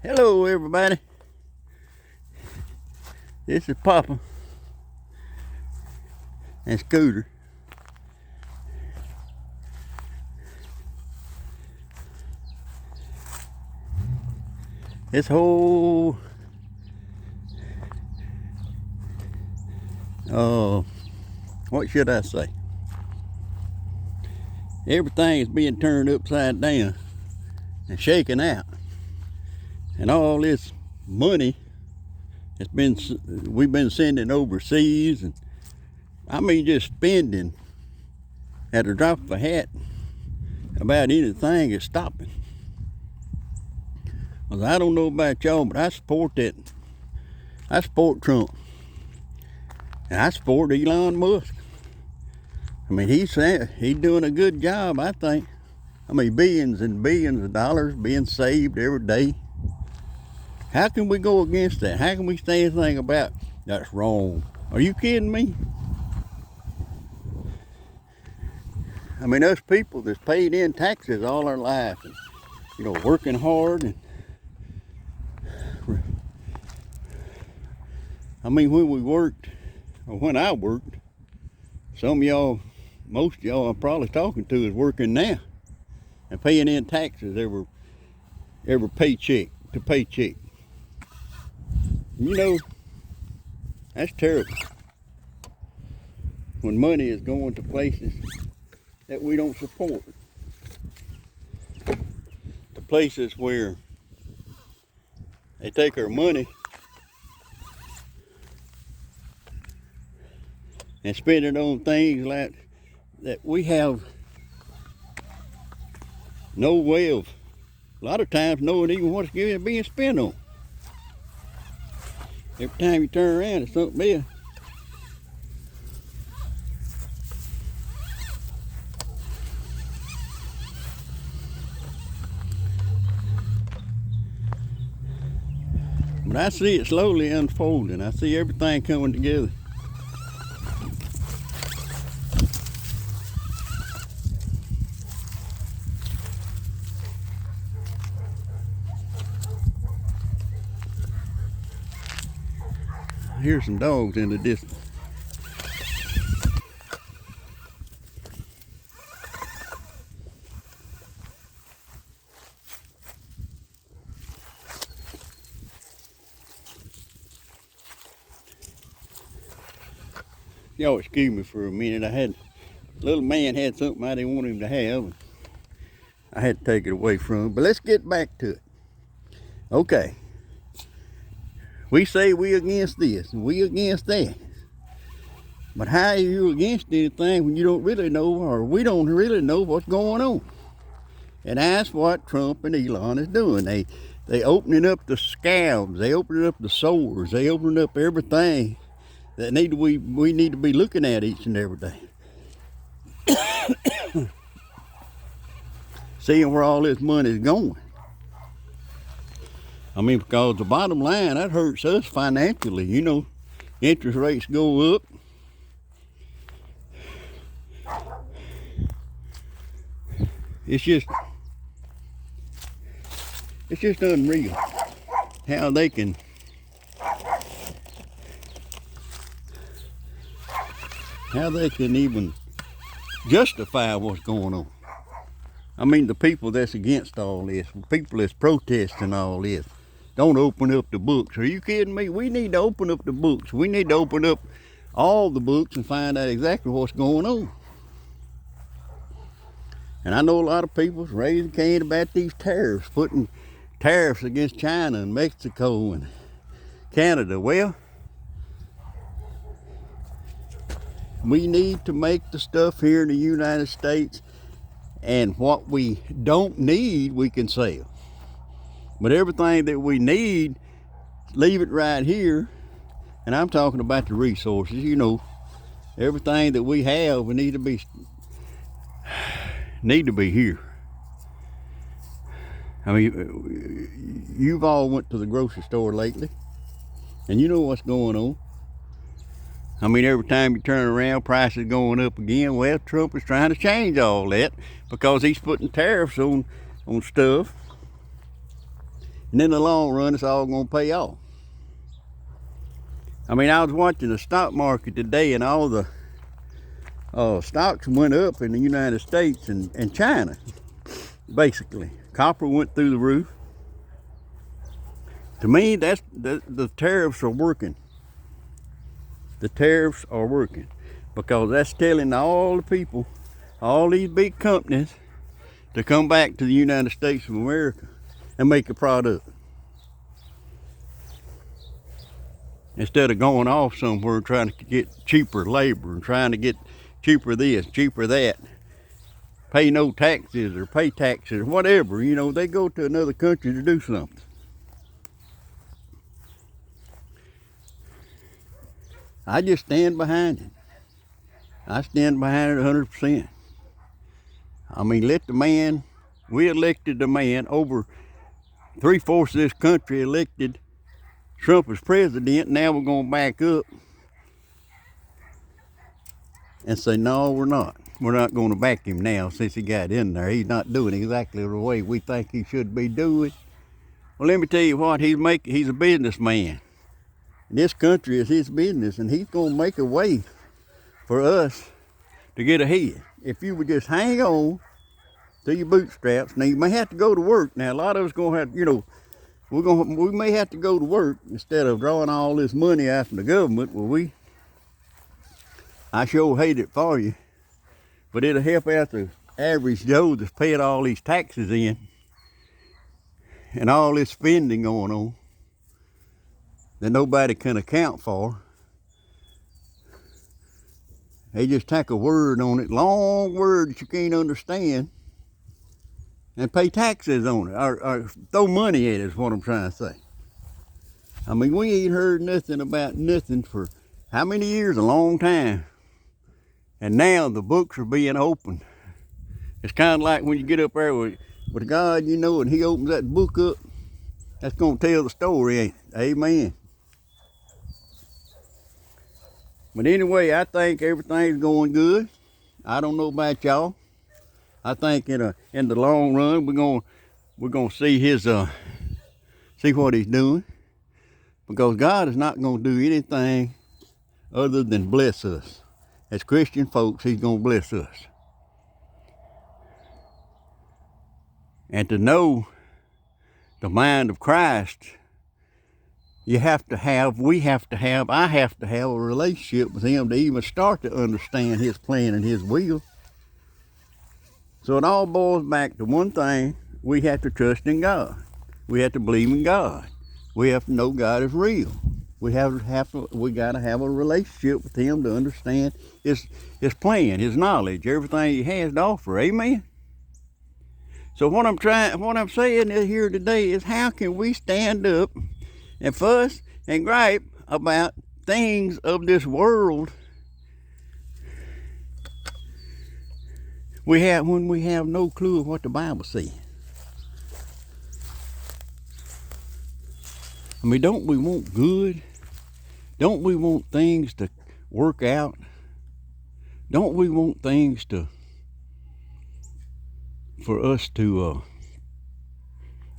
Hello everybody, this is Poppa and Scooter. This whole what should I say? Everything is being turned upside down and shaken out. And all this money we've been sending overseas, and I mean just spending at a drop of a hat about anything is stopping. Well, I don't know about y'all, but I support Trump, and I support Elon Musk. I mean, he's doing a good job, I think. I mean, billions and billions of dollars being saved every day. How can we go against that? How can we say anything about that's wrong? Are you kidding me? I mean, us people that's paid in taxes all our life, and, you know, working hard, and I mean, when we worked, or when I worked, some of y'all, most of y'all I'm probably talking to is working now and paying in taxes every paycheck to paycheck. You know, that's terrible when money is going to places that we don't support, to places where they take our money and spend it on things like that we have no way of, a lot of times, knowing even what's being spent on. Every time you turn around, it's something else. But I see it slowly unfolding. I see everything coming together. Here's some dogs in the distance. Y'all excuse me for a minute. Little man had something I didn't want him to have, and I had to take it away from him. But let's get back to it. Okay. We say we against this and we against that. But how are you against anything when you don't really know, or we don't really know what's going on? And that's what Trump and Elon is doing. They opening up the scabs, they opening up the sores, they opening up everything that we need to be looking at each and every day. Seeing where all this money is going. I mean, because the bottom line, that hurts us financially. You know, interest rates go up. It's just unreal how they can even justify what's going on. I mean, the people that's against all this, the people that's protesting all this, don't open up the books. Are you kidding me? We need to open up the books. We need to open up all the books and find out exactly what's going on. And I know a lot of people's raising Cain about these tariffs, putting tariffs against China and Mexico and Canada. Well, we need to make the stuff here in the United States, and what we don't need, we can sell. But everything that we need, leave it right here. And I'm talking about the resources, you know. Everything that we have, we need to be here. I mean, you've all went to the grocery store lately, and you know what's going on. I mean, every time you turn around, prices going up again. Well, Trump is trying to change all that because he's putting tariffs on stuff. And in the long run, it's all going to pay off. I mean, I was watching the stock market today, and all the stocks went up in the United States and China, basically. Copper went through the roof. To me, that's the tariffs are working. The tariffs are working because that's telling all the people, all these big companies, to come back to the United States of America and make a product. Instead of going off somewhere trying to get cheaper labor and trying to get cheaper this, cheaper that, pay no taxes or pay taxes or whatever, you know, they go to another country to do something. I just stand behind it. I stand behind it 100%. I mean, let the man, we elected the man, over 3/4 of this country elected Trump as president. Now we're going to back up and say, no, we're not. We're not going to back him now since he got in there. He's not doing exactly the way we think he should be doing. Well, let me tell you what, he's a businessman. And this country is his business, and he's going to make a way for us to get ahead. If you would just hang on to your bootstraps. Now, you may have to go to work. Now, a lot of us going to have, you know, we may have to go to work instead of drawing all this money out from the government. Well, I sure hate it for you, but it'll help out the average Joe that's paying all these taxes in and all this spending going on that nobody can account for. They just take a word on it, long word that you can't understand, and pay taxes on it, or throw money at it is what I'm trying to say. I mean, we ain't heard nothing about nothing for how many years? A long time. And now the books are being opened. It's kind of like when you get up there with God, you know, and he opens that book up, that's going to tell the story, ain't it? Amen. But anyway, I think everything's going good. I don't know about y'all. I think in the long run, we're gonna see see what he's doing, because God is not gonna do anything other than bless us. As Christian folks, he's gonna bless us. And to know the mind of Christ, I have to have a relationship with him to even start to understand his plan and his will. So it all boils back to one thing: we have to trust in God. We have to believe in God. We have to know God is real. We gotta have a relationship with him to understand his plan, his knowledge, everything he has to offer. Amen. So what I'm saying here today is, how can we stand up and fuss and gripe about things of this world when we have no clue of what the Bible says? I mean, don't we want good? Don't we want things to work out? Don't we want things for us to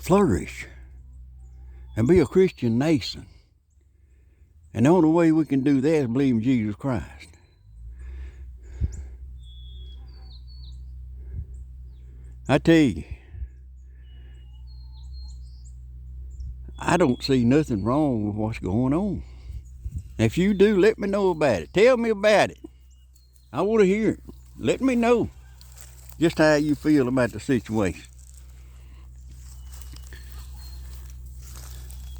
flourish and be a Christian nation? And the only way we can do that is believe in Jesus Christ. I tell you, I don't see nothing wrong with what's going on. If you do, let me know about it. Tell me about it. I want to hear it. Let me know just how you feel about the situation.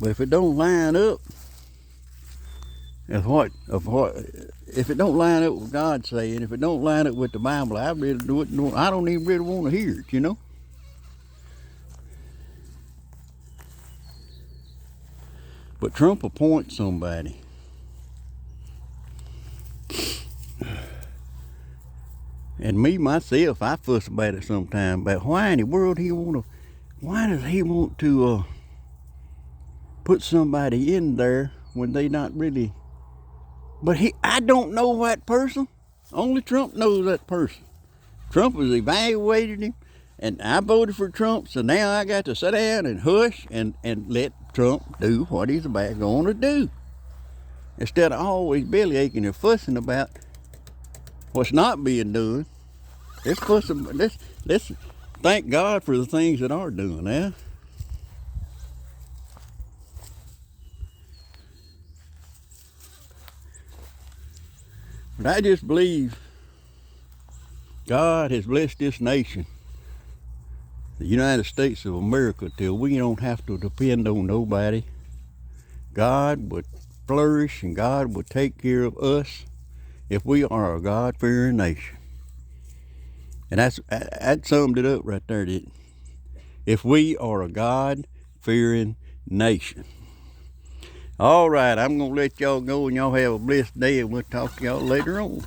But if it don't line up, if it don't line up with God saying, if it don't line up with the Bible, I don't even really want to hear it, you know. But Trump appoints somebody. And me, myself, I fuss about it sometimes, about why in the world why does he want to put somebody in there when they not really, but I don't know that person. Only Trump knows that person. Trump has evaluated him And I voted for Trump, so now I got to sit down and hush and let Trump do what he's about going to do. Instead of always bellyaching and fussing about what's not being done. Let's thank God for the things that are doing now. But I just believe God has blessed this nation, the United States of America, till we don't have to depend on nobody. God would flourish and God would take care of us if we are a God-fearing nation. And that summed it up right there. If we are a God-fearing nation. All right, I'm going to let y'all go and y'all have a blessed day, and we'll talk to y'all later on.